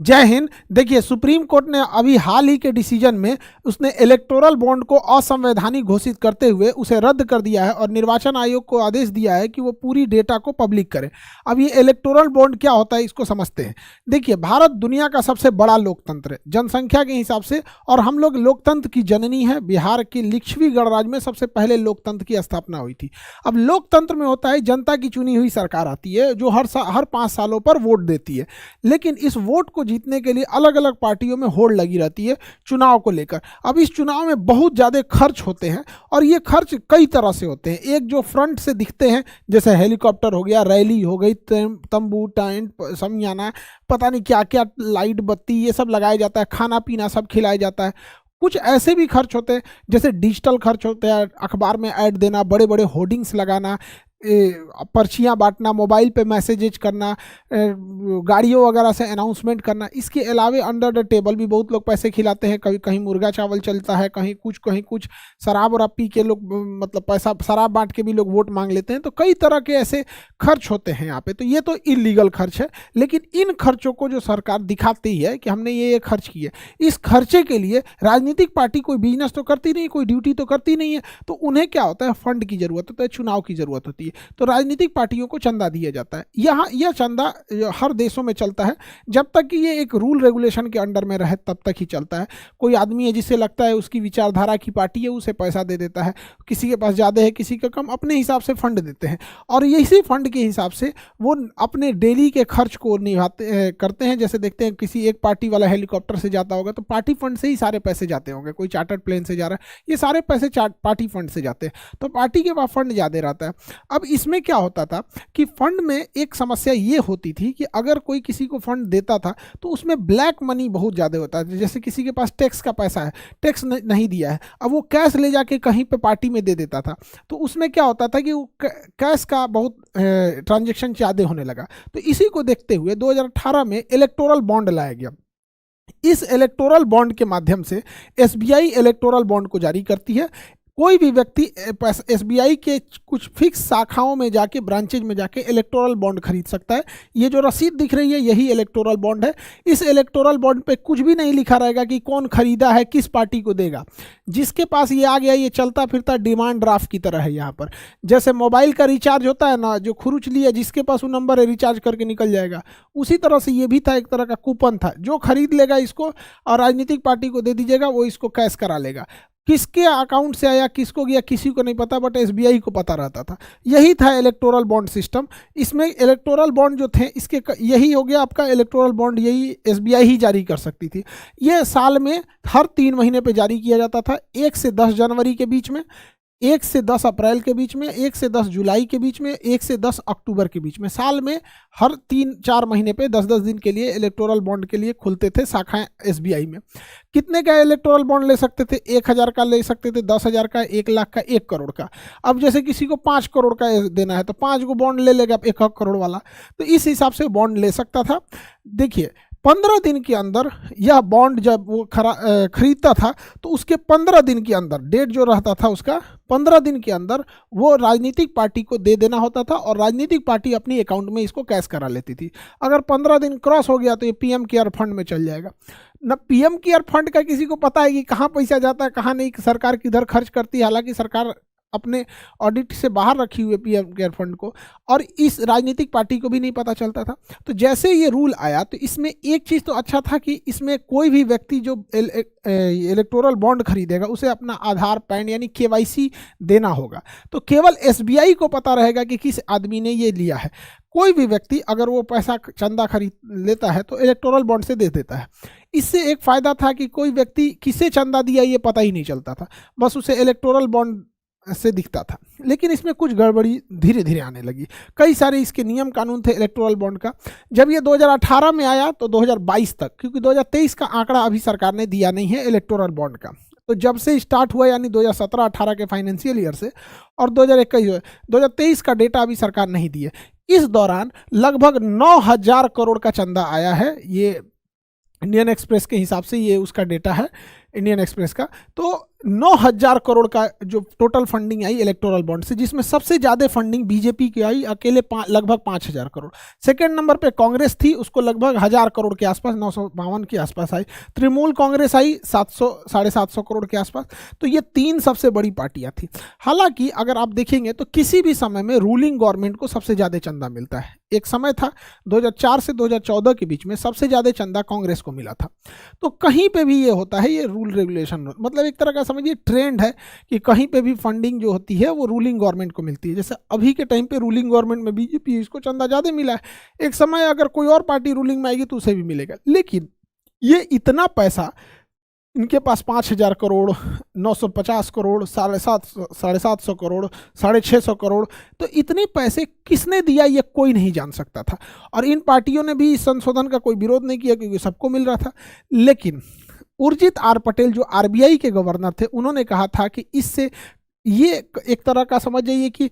जय हिंद। देखिए, supreme court ने अभी हाल ही के डिसीजन में उसने इलेक्टोरल बॉन्ड को असंवैधानिक घोषित करते हुए उसे रद्द कर दिया है और निर्वाचन आयोग को आदेश दिया है कि वो पूरी डेटा को पब्लिक करे। अब ये इलेक्टोरल बॉन्ड क्या होता है इसको समझते हैं। देखिए, भारत दुनिया का सबसे बड़ा लोकतंत्र है जनसंख्या के हिसाब से, और हम लोग लोकतंत्र की जननी है। बिहार की लिच्छवी गणराज्य में सबसे पहले लोकतंत्र की स्थापना हुई थी। अब लोकतंत्र में होता है जनता की चुनी हुई सरकार आती है जो हर 5 सालों पर वोट देती है, लेकिन इस वोट को जीतने के लिए अलग अलग पार्टियों में होड़ लगी रहती है चुनाव को लेकर। अब इस चुनाव में बहुत ज़्यादा खर्च होते हैं और ये खर्च कई तरह से होते हैं। एक जो फ्रंट से दिखते हैं, जैसे हेलीकॉप्टर हो गया, रैली हो गई, तंबू, टेंट, समियाना, पता नहीं क्या क्या, लाइट बत्ती, ये सब लगाया जाता है, खाना पीना सब खिलाया जाता है। कुछ ऐसे भी खर्च होते हैं जैसे डिजिटल खर्च होते हैं, अखबार में ऐड देना, बड़े बड़े होर्डिंग्स लगाना, पर्चियाँ बांटना, मोबाइल पे मैसेजेज करना, गाड़ियों वगैरह से अनाउंसमेंट करना। इसके अलावे अंडर द टेबल भी बहुत लोग पैसे खिलाते हैं। कभी कहीं मुर्गा चावल चलता है, कहीं कुछ शराब वराब पी के लोग, मतलब पैसा शराब बांट के भी लोग वोट मांग लेते हैं। तो कई तरह के ऐसे खर्च होते हैं यहाँ पे। तो ये तो इलीगल खर्च है, लेकिन इन खर्चों को जो सरकार दिखाती है कि हमने ये खर्च किए, इस खर्चे के लिए राजनीतिक पार्टी कोई बिजनेस तो करती नहीं, कोई ड्यूटी तो करती नहीं है। तो उन्हें क्या होता है, फंड की जरूरत होता है, चुनाव की जरूरत होती है। तो राजनीतिक पार्टियों को चंदा दिया जाता है। यहाँ यह चंदा हर देशों में चलता है, जब तक कि ये एक रूल रेगुलेशन के अंडर में रहे तब तक ही चलता है। कोई आदमी है जिससे लगता है उसकी विचारधारा की पार्टी है, उसे पैसा दे देता है, किसी के पास ज़्यादा है किसी का कम, अपने हिसाब से फंड देते हैं और इसी फंड के हिसाब से वो अपने डेली के खर्च को निभाते करते हैं। जैसे देखते हैं किसी एक पार्टी वाला हेलीकॉप्टर से जाता होगा तो पार्टी फंड से ही सारे पैसे जाते होंगे, कोई चार्टर्ड प्लेन से जा रहा है, ये सारे पैसे पार्टी फंड से जाते हैं। तो पार्टी के पास फंड ज़्यादा रहता है। अब इसमें क्या होता था कि फंड में एक समस्या ये होती थी कि अगर कोई किसी को फंड देता था तो उसमें ब्लैक मनी बहुत ज़्यादा होता है। जैसे किसी के पास टैक्स का पैसा है, टैक्स नहीं दिया है, अब वो कैश ले जाके कहीं पे पार्टी में दे देता था, तो उसमें क्या होता था कि वो कैश का बहुत ट्रांजैक्शन ज़्यादा होने लगा। तो इसी को देखते हुए 2018 में इलेक्टोरल बॉन्ड लाया गया। इस इलेक्टोरल बॉन्ड के माध्यम से एसबीआई इलेक्टोरल बॉन्ड को जारी करती है। कोई भी व्यक्ति एसबीआई के कुछ फिक्स शाखाओं में जाके, ब्रांचेज में जाके इलेक्टोरल बॉन्ड खरीद सकता है। ये जो रसीद दिख रही है यही इलेक्टोरल बॉन्ड है। इस इलेक्टोरल बॉन्ड पे कुछ भी नहीं लिखा रहेगा कि कौन खरीदा है, किस पार्टी को देगा। जिसके पास ये आ गया, ये चलता फिरता डिमांड ड्राफ्ट की तरह है। यहाँ पर जैसे मोबाइल का रिचार्ज होता है ना, जो खुरुच लिया जिसके पास वो नंबर है, रिचार्ज करके निकल जाएगा, उसी तरह से ये भी था, एक तरह का कूपन था। जो खरीद लेगा इसको और राजनीतिक पार्टी को दे दीजिएगा, वो इसको कैश करा लेगा। किसके अकाउंट से आया, किसको गया, किसी को नहीं पता, बट एसबीआई को पता रहता था। यही था इलेक्टोरल बॉन्ड सिस्टम। इसमें इलेक्टोरल बॉन्ड जो थे, इसके यही हो गया आपका इलेक्टोरल बॉन्ड, यही एसबीआई ही जारी कर सकती थी। ये साल में हर 3 महीने पे जारी किया जाता था, 1 से 10 जनवरी के बीच में, 1 से 10 अप्रैल के बीच में, 1 से 10 जुलाई के बीच में, 1 से 10 अक्टूबर के बीच में। साल में हर 3-4 महीने पे 10-10 दिन के लिए इलेक्टोरल बॉन्ड के लिए खुलते थे शाखाएं एसबीआई में। कितने का इलेक्टोरल बॉन्ड ले सकते थे? 1000 का ले सकते थे, 10,000 का, 1 लाख का, 1 करोड़ का। अब जैसे किसी को 5 करोड़ का देना है तो 5 को बॉन्ड ले लेगा 1 करोड़ वाला, तो इस हिसाब से बॉन्ड ले सकता था। देखिए, 15 दिन के अंदर यह बॉन्ड जब वो खरीदता था तो उसके 15 दिन के अंदर, डेट जो रहता था उसका, 15 दिन के अंदर वो राजनीतिक पार्टी को दे देना होता था और राजनीतिक पार्टी अपनी अकाउंट में इसको कैश करा लेती थी। अगर 15 दिन क्रॉस हो गया तो ये पीएम केयर फंड में चल जाएगा। न पीएम केयर फंड का किसी को पता है कि कहाँ पैसा जाता है, कहाँ नहीं, सरकार किधर खर्च करती है। हालांकि सरकार अपने ऑडिट से बाहर रखी हुई पीएम केयर फंड को, और इस राजनीतिक पार्टी को भी नहीं पता चलता था। तो जैसे ये रूल आया तो इसमें एक चीज़ तो अच्छा था कि इसमें कोई भी व्यक्ति जो इलेक्टोरल बॉन्ड खरीदेगा उसे अपना आधार, पैन यानी केवाईसी देना होगा। तो केवल एसबीआई को पता रहेगा कि किस आदमी ने ये लिया है। कोई भी व्यक्ति अगर वो पैसा चंदा खरीद लेता है तो इलेक्टोरल बॉन्ड से दे देता है। इससे एक फ़ायदा था कि कोई व्यक्ति किसे चंदा दिया ये पता ही नहीं चलता था, बस उसे इलेक्टोरल बॉन्ड से दिखता था। लेकिन इसमें कुछ गड़बड़ी धीरे धीरे आने लगी। कई सारे इसके नियम कानून थे इलेक्टोरल बॉन्ड का। जब ये 2018 में आया तो 2022 तक, क्योंकि 2023 का आंकड़ा अभी सरकार ने दिया नहीं है इलेक्टोरल बॉन्ड का, तो जब से स्टार्ट हुआ यानी 2017-18 के फाइनेंशियल ईयर से, और 2021 2023 का डेटा अभी सरकार नहीं दी है। इस दौरान लगभग 9,000 करोड़ का चंदा आया है। ये इंडियन एक्सप्रेस के हिसाब से ये उसका डेटा है, इंडियन एक्सप्रेस का। तो 9,000 करोड़ का जो टोटल फंडिंग आई इलेक्टोरल बॉन्ड से, जिसमें सबसे ज़्यादा फंडिंग बीजेपी की आई, अकेले लगभग 5,000 करोड़। सेकेंड नंबर पे कांग्रेस थी, उसको लगभग 1,000 करोड़ के आसपास, 952 के आसपास आई। तृणमूल कांग्रेस आई 700 750 करोड़ के आसपास। तो ये तीन सबसे बड़ी पार्टियां थी। हालांकि अगर आप देखेंगे तो किसी भी समय में रूलिंग गवर्नमेंट को सबसे ज़्यादा चंदा मिलता है। एक समय था 2004 से 2014 के बीच में सबसे ज़्यादा चंदा कांग्रेस को मिला था। तो कहीं पे भी ये होता है, ये रूल रेगुलेशन, मतलब एक तरह का समझिए ट्रेंड है कि कहीं पे भी फंडिंग जो होती है वो रूलिंग गवर्नमेंट को मिलती है। जैसे अभी के टाइम पे रूलिंग गवर्नमेंट में बीजेपी, इसको चंदा ज़्यादा मिला है। एक समय अगर कोई और पार्टी रूलिंग में आएगी तो उसे भी मिलेगा। लेकिन ये इतना पैसा इनके पास 5,000 करोड़, 950 करोड़, 750 करोड़, 650 करोड़, तो इतने पैसे किसने दिया ये कोई नहीं जान सकता था। और इन पार्टियों ने भी इस संशोधन का कोई विरोध नहीं किया क्योंकि सबको मिल रहा था। लेकिन उर्जित आर पटेल जो आरबीआई के गवर्नर थे, उन्होंने कहा था कि इससे ये एक तरह का समझ जाइए कि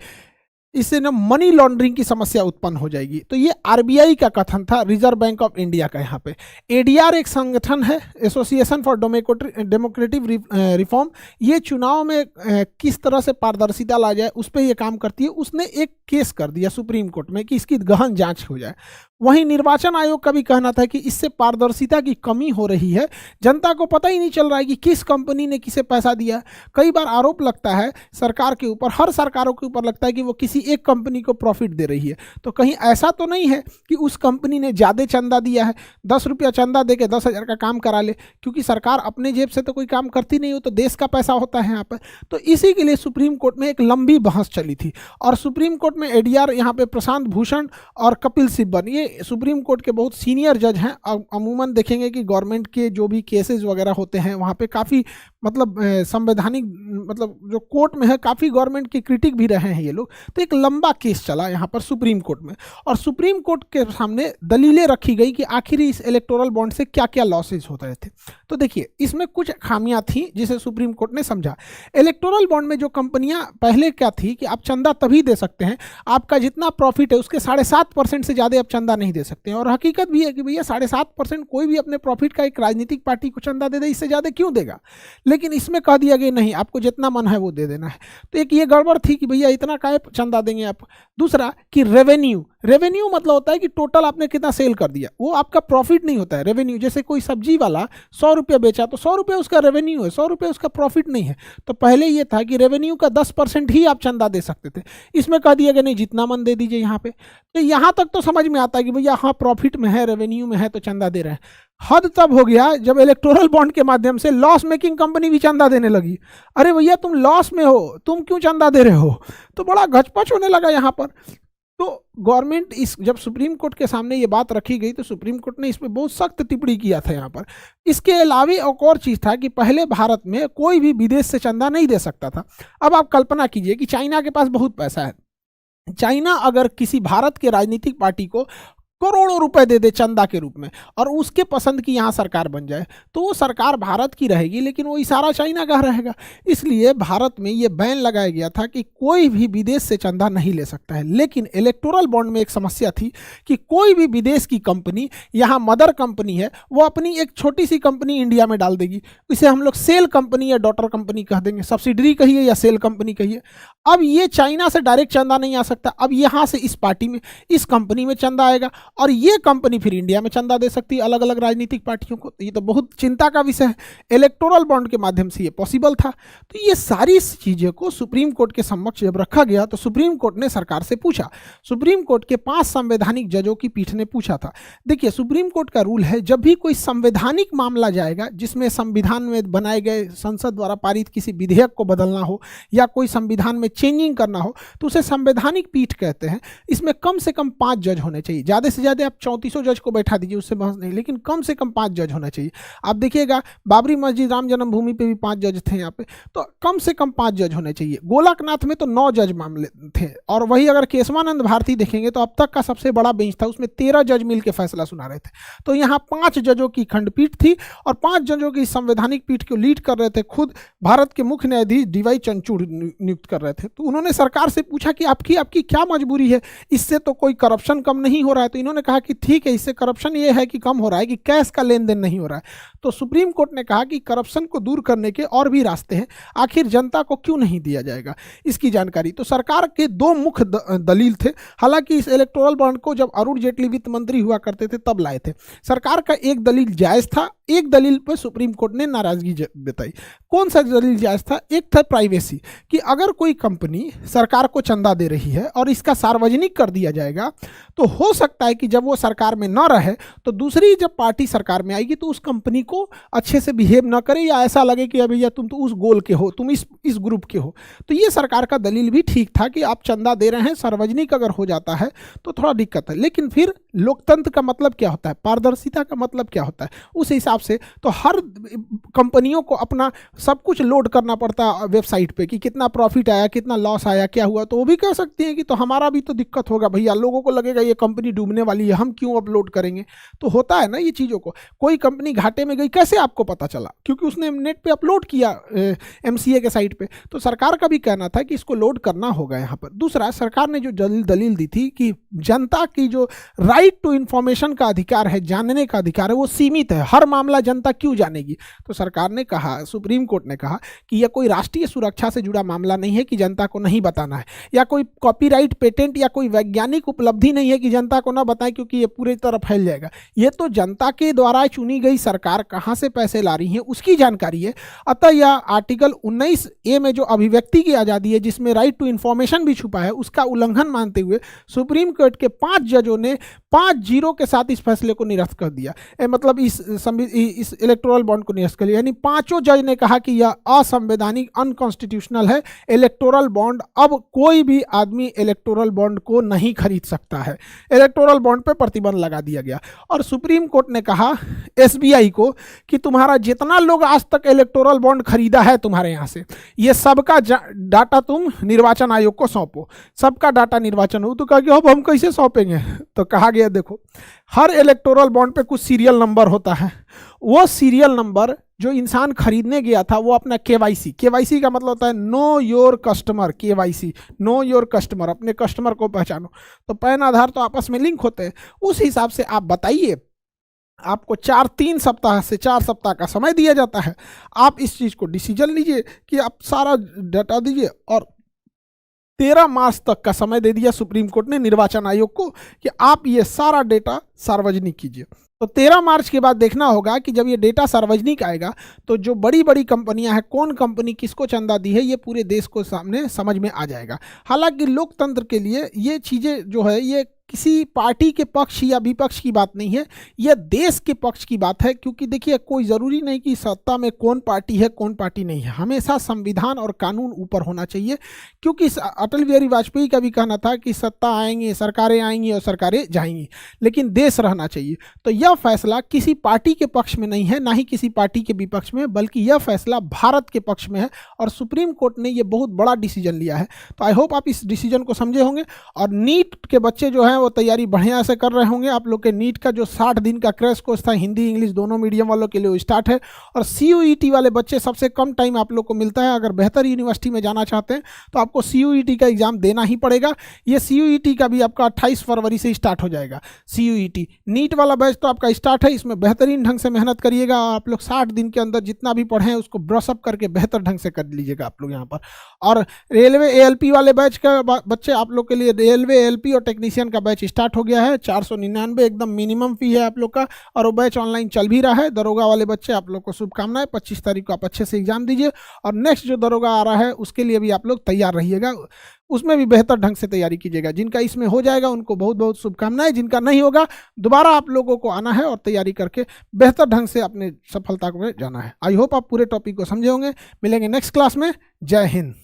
इससे ना मनी लॉन्ड्रिंग की समस्या उत्पन्न हो जाएगी। तो ये आरबीआई का कथन था, रिजर्व बैंक ऑफ इंडिया का। यहाँ पे एडीआर एक संगठन है, एसोसिएशन फॉर डेमोक्रेटिक रिफॉर्म। ये चुनाव में किस तरह से पारदर्शिता ला जाए उस पर यह काम करती है। उसने एक केस कर दिया सुप्रीम कोर्ट में कि इसकी गहन जांच हो जाए। वहीं निर्वाचन आयोग का भी कहना था कि इससे पारदर्शिता की कमी हो रही है, जनता को पता ही नहीं चल रहा है कि किस कंपनी ने किसे पैसा दिया। कई बार आरोप लगता है सरकार के ऊपर, हर सरकारों के ऊपर लगता है कि वो किसी एक कंपनी को प्रॉफिट दे रही है। तो कहीं ऐसा तो नहीं है कि उस कंपनी ने ज़्यादा चंदा दिया है, 10 रुपया चंदा दे के 10,000 का काम करा ले, क्योंकि सरकार अपने जेब से तो कोई काम करती नहीं हो, तो देश का पैसा होता है यहाँ पर। तो इसी के लिए सुप्रीम कोर्ट में एक लंबी बहस चली थी। और सुप्रीम कोर्ट में एडीआर यहाँ पे प्रशांत भूषण और कपिल सिब्बल, ये सुप्रीम कोर्ट के बहुत सीनियर जज हैं। अमूमन देखेंगे कि गवर्नमेंट के जो भी केसेस वगैरह होते हैं वहाँ पे काफ़ी मतलब संवैधानिक, मतलब जो कोर्ट में है काफ़ी गवर्नमेंट के क्रिटिक भी रहे हैं ये लोग। तो एक लंबा केस चला यहाँ पर सुप्रीम कोर्ट में, और सुप्रीम कोर्ट के सामने दलीलें रखी गई कि आखिर इस इलेक्टोरल बॉन्ड से क्या क्या लॉसेज होते रहे थे। तो देखिए, इसमें कुछ खामियां थी जिसे सुप्रीम कोर्ट ने समझा। इलेक्टोरल बॉन्ड में जो कंपनियां पहले क्या थी कि आप चंदा तभी दे सकते हैं, आपका जितना प्रॉफिट है उसके 7.5% से ज़्यादा आप चंदा नहीं दे सकते हैं। और हकीकत भी है कि भैया 7.5% कोई भी अपने प्रॉफिट का एक राजनीतिक पार्टी को चंदा दे दे, इससे ज़्यादा क्यों देगा। लेकिन इसमें कह दिया गया नहीं, आपको जितना मन है वो दे देना है। तो एक ये गड़बड़ थी कि भैया इतना काहे चंदा देंगे आप। दूसरा कि रेवेन्यू मतलब होता है कि टोटल आपने कितना सेल कर दिया, वो आपका प्रॉफिट नहीं होता है। रेवेन्यू जैसे कोई सब्जी वाला 100 रुपये बेचा तो 100 रुपये उसका रेवेन्यू है, 100 रुपये उसका प्रॉफिट नहीं है। तो पहले ये था कि रेवेन्यू का 10% ही आप चंदा दे सकते थे, इसमें कह दिया गया नहीं जितना मन दे दीजिए यहाँ पे। तो यहाँ तक तो समझ में आता है कि भैया हाँ प्रॉफिट में है, रेवेन्यू में है तो चंदा दे रहे हैं। हद तब हो गया जब इलेक्टोरल बॉन्ड के माध्यम से लॉस मेकिंग कंपनी भी चंदा देने लगी। अरे भैया तुम लॉस में हो, तुम क्यों चंदा दे रहे हो। तो बड़ा गचपच होने लगा यहाँ पर। तो गवर्नमेंट इस जब सुप्रीम कोर्ट के सामने ये बात रखी गई तो सुप्रीम कोर्ट ने इस पर बहुत सख्त टिप्पणी किया था यहाँ पर। इसके अलावा एक और चीज़ था कि पहले भारत में कोई भी विदेश से चंदा नहीं दे सकता था। अब आप कल्पना कीजिए कि चाइना के पास बहुत पैसा है, चाइना अगर किसी भारत के राजनीतिक पार्टी को करोड़ों रुपए दे दे चंदा के रूप में और उसके पसंद की यहाँ सरकार बन जाए, तो वो सरकार भारत की रहेगी लेकिन वो इशारा चाइना का रहेगा। इसलिए भारत में ये बैन लगाया गया था कि कोई भी विदेश से चंदा नहीं ले सकता है। लेकिन इलेक्टोरल बॉन्ड में एक समस्या थी कि कोई भी विदेश की कंपनी, यहाँ मदर कंपनी है, वो अपनी एक छोटी सी कंपनी इंडिया में डाल देगी। इसे हम लोग सेल कंपनी या डॉटर कंपनी कह देंगे, सब्सिडरी कहिए या सेल कंपनी कहिए। अब ये चाइना से डायरेक्ट चंदा नहीं आ सकता, अब यहाँ से इस पार्टी में, इस कंपनी में चंदा आएगा और ये कंपनी फिर इंडिया में चंदा दे सकती है अलग अलग राजनीतिक पार्टियों को। ये तो बहुत चिंता का विषय है। इलेक्टोरल बॉन्ड के माध्यम से ये पॉसिबल था। तो ये सारी चीज़ों को सुप्रीम कोर्ट के समक्ष जब रखा गया तो सुप्रीम कोर्ट ने सरकार से पूछा। सुप्रीम कोर्ट के 5 संवैधानिक जजों की पीठ ने पूछा था। देखिए, सुप्रीम कोर्ट का रूल है, जब भी कोई संवैधानिक मामला जाएगा जिसमें संविधान में बनाए गए, संसद द्वारा पारित किसी विधेयक को बदलना हो या कोई संविधान में चेंजिंग करना हो, तो उसे संवैधानिक पीठ कहते हैं। इसमें कम से कम 5 जज होने चाहिए। ज़्यादा से ज़्यादा आप 3400 जज को बैठा दीजिए, उससे बहस नहीं, लेकिन कम से कम 5 जज होना चाहिए। आप देखिएगा बाबरी मस्जिद, राम जन्मभूमि पे भी 5 जज थे यहाँ पे, तो कम से कम 5 जज होने चाहिए। गोलकनाथ में तो 9 जज मामले थे। और वही अगर केशवानंद भारती देखेंगे तो अब तक का सबसे बड़ा बेंच था, उसमें 13 जज मिल के फैसला सुना रहे थे। तो यहाँ 5 जजों की खंडपीठ थी और 5 जजों की संवैधानिक पीठ को लीड कर रहे थे खुद भारत के मुख्य न्यायाधीश DY चंद्रचूड़ नियुक्त कर रहे थे। तो उन्होंने सरकार से पूछा कि आपकी क्या मजबूरी है, इससे तो कोई करप्शन कम नहीं हो रहा है। तो इन्होंने कहा कि ठीक है, इससे करप्शन ये है कि कम हो रहा है कि कैश का लेन देन नहीं हो रहा है। तो सुप्रीम कोर्ट ने कहा कि करप्शन को दूर करने के और भी रास्ते हैं, आखिर जनता को क्यों नहीं दिया जाएगा इसकी जानकारी। तो सरकार के दो मुख्य दलील थे। हालांकि इस इलेक्टोरल बॉन्ड को जब अरुण जेटली वित्त मंत्री हुआ करते थे तब लाए थे। सरकार का एक दलील जायज था, एक दलील पर सुप्रीम कोर्ट ने नाराजगी बताई। कौन सा दलील जायज था? एक था प्राइवेसी, कि अगर कोई कंपनी सरकार को चंदा दे रही है और इसका सार्वजनिक कर दिया जाएगा तो हो सकता है कि जब वो सरकार में न रहे तो दूसरी जब पार्टी सरकार में आएगी तो उस कंपनी को अच्छे से बिहेव न करे, या ऐसा लगे कि भैया तुम तो उस गोल के हो, तुम इस ग्रुप के हो। तो ये सरकार का दलील भी ठीक था कि आप चंदा दे रहे हैं, सार्वजनिक अगर हो जाता है तो थोड़ा दिक्कत है। लेकिन फिर लोकतंत्र का मतलब क्या होता है, पारदर्शिता का मतलब क्या होता है, उस हिसाब से तो हर कंपनियों को अपना सब कुछ लोड करना पड़ता है वेबसाइट पे कि कितना प्रॉफिट आया, कितना लॉस आया, क्या हुआ। तो वो भी कह सकती हैं कि तो हमारा भी तो दिक्कत होगा भैया, लोगों को लगेगा ये कंपनी डूबने वाली है, हम क्यों अपलोड करेंगे। तो होता है ना ये चीज़ों को। कोई कंपनी घाटे में गई, कैसे आपको पता चला? क्योंकि उसने नेट पे अपलोड किया MCA के साइट पे। तो सरकार का भी कहना था कि इसको लोड करना होगा यहाँ पर। दूसरा, सरकार ने जो दलील दी थी कि जनता की जो राइट टू इंफॉर्मेशन का अधिकार है, जानने का अधिकार है, वो सीमित है, हर मामला जनता क्यों जानेगी। तो सरकार ने कहा, सुप्रीम कोर्ट ने कहा कि यह कोई राष्ट्रीय सुरक्षा से जुड़ा मामला नहीं है कि जनता को नहीं बताना है, या कोई कॉपीराइट पेटेंट या कोई वैज्ञानिक उपलब्धि नहीं है कि जनता को ना बताएं क्योंकि ये पूरी तरह फैल जाएगा। ये तो जनता के द्वारा चुनी गई सरकार कहाँ से पैसे ला रही है उसकी जानकारी है। अतः यह आर्टिकल 19A में जो अभिव्यक्ति की आज़ादी है, जिसमें राइट टू इंफॉर्मेशन भी छुपा है, उसका उल्लंघन मानते हुए सुप्रीम कोर्ट के 5 जजों ने 5-0 के साथ इस फैसले को निरस्त कर दिया। मतलब इस इलेक्टोरल बॉन्ड को निरस्त कर दिया। यानी पांचों जज ने कहा कि यह असंवैधानिक, अनकॉन्स्टिट्यूशनल है। इलेक्टोरल बॉन्ड, अब कोई भी आदमी इलेक्टोरल बॉन्ड को नहीं खरीद सकता है। इलेक्टोरल बॉन्ड पे प्रतिबंध लगा दिया गया। और सुप्रीम कोर्ट ने कहा SBI को कि तुम्हारा जितना लोग आज तक इलेक्टोरल बॉन्ड खरीदा है तुम्हारे यहाँ से, ये सबका डाटा तुम निर्वाचन आयोग को सौंपो। सबका डाटा निर्वाचन हो। तो कहा कि अब हम कैसे सौंपेंगे? तो कहा गया देखो, हर इलेक्टोरल बॉन्ड पे कुछ सीरियल नंबर होता है। वो सीरियल नंबर जो इंसान खरीदने गया था वो अपना KYC का मतलब होता है know your customer. KYC, know your customer, अपने कस्टमर को पहचानो। तो पैन आधार तो आपस में लिंक होते हैं। उस हिसाब से आप बताइए, आपको 3 सप्ताह से 4 सप्ताह का समय दिया जाता है। आप इस चीज़ को डिसीजन लीजिए कि आप सारा डाटा दीजिए। और 13 मार्च तक का समय दे दिया सुप्रीम कोर्ट ने निर्वाचन आयोग को कि आप ये सारा डेटा सार्वजनिक कीजिए। तो 13 मार्च के बाद देखना होगा कि जब ये डेटा सार्वजनिक आएगा तो जो बड़ी बड़ी कंपनियां हैं, कौन कंपनी किसको चंदा दी है, ये पूरे देश को सामने समझ में आ जाएगा। हालांकि लोकतंत्र के लिए ये चीज़ें जो है, ये किसी पार्टी के पक्ष या विपक्ष की बात नहीं है, यह देश के पक्ष की बात है। क्योंकि देखिए, कोई ज़रूरी नहीं कि सत्ता में कौन पार्टी है कौन पार्टी नहीं है। हमेशा संविधान और कानून ऊपर होना चाहिए। क्योंकि अटल बिहारी वाजपेयी का भी कहना था कि सत्ता आएंगे, सरकारें आएंगी और सरकारें जाएंगी, लेकिन देश रहना चाहिए। तो यह फैसला किसी पार्टी के पक्ष में नहीं है, ना ही किसी पार्टी के विपक्ष में, बल्कि यह फैसला भारत के पक्ष में है। और सुप्रीम कोर्ट ने यह बहुत बड़ा डिसीजन लिया है। तो आई होप आप इस डिसीजन को समझे होंगे। और नीट के बच्चे जो हैं वो तैयारी बढ़िया से कर रहे होंगे। आप लोग के नीट का जो 60 दिन का क्रैश कोर्स था, हिंदी इंग्लिश दोनों मीडियम वालों के लिए वो स्टार्ट है। और CUET वाले बच्चे, सबसे कम टाइम आप लोग को मिलता है। अगर बेहतर यूनिवर्सिटी में जाना चाहते हैं तो आपको CUET का एग्जाम देना ही पड़ेगा। ये CUET का भी आपका 28 फरवरी से स्टार्ट हो जाएगा। CUET नीट वाला बैच तो आपका स्टार्ट है। इसमें बेहतरीन ढंग से मेहनत करिएगा। आप लोग 60 दिन के अंदर जितना भी पढ़े हैं उसको ब्रशअप करके बेहतर ढंग से कर लीजिएगा आप लोग यहाँ पर। और रेलवे ALP वाले बैच का बच्चे, आप लोग के लिए रेलवे ALP और टेक्नीशियन का बैच स्टार्ट हो गया है। 499 एकदम मिनिमम फी है आप लोग का। और वो बैच ऑनलाइन चल भी रहा है। दरोगा वाले बच्चे, आप लोग को शुभकामनाएं। 25 तारीख को आप अच्छे से एग्जाम दीजिए। और नेक्स्ट जो दरोगा आ रहा है उसके लिए भी आप लोग तैयार रहिएगा, उसमें भी बेहतर ढंग से तैयारी कीजिएगा। जिनका इसमें हो जाएगा उनको बहुत बहुत शुभकामनाएं। जिनका नहीं होगा, दोबारा आप लोगों को आना है और तैयारी करके बेहतर ढंग से अपने सफलता को जाना है। आई होप आप पूरे टॉपिक को समझे होंगे। मिलेंगे नेक्स्ट क्लास में। जय हिंद।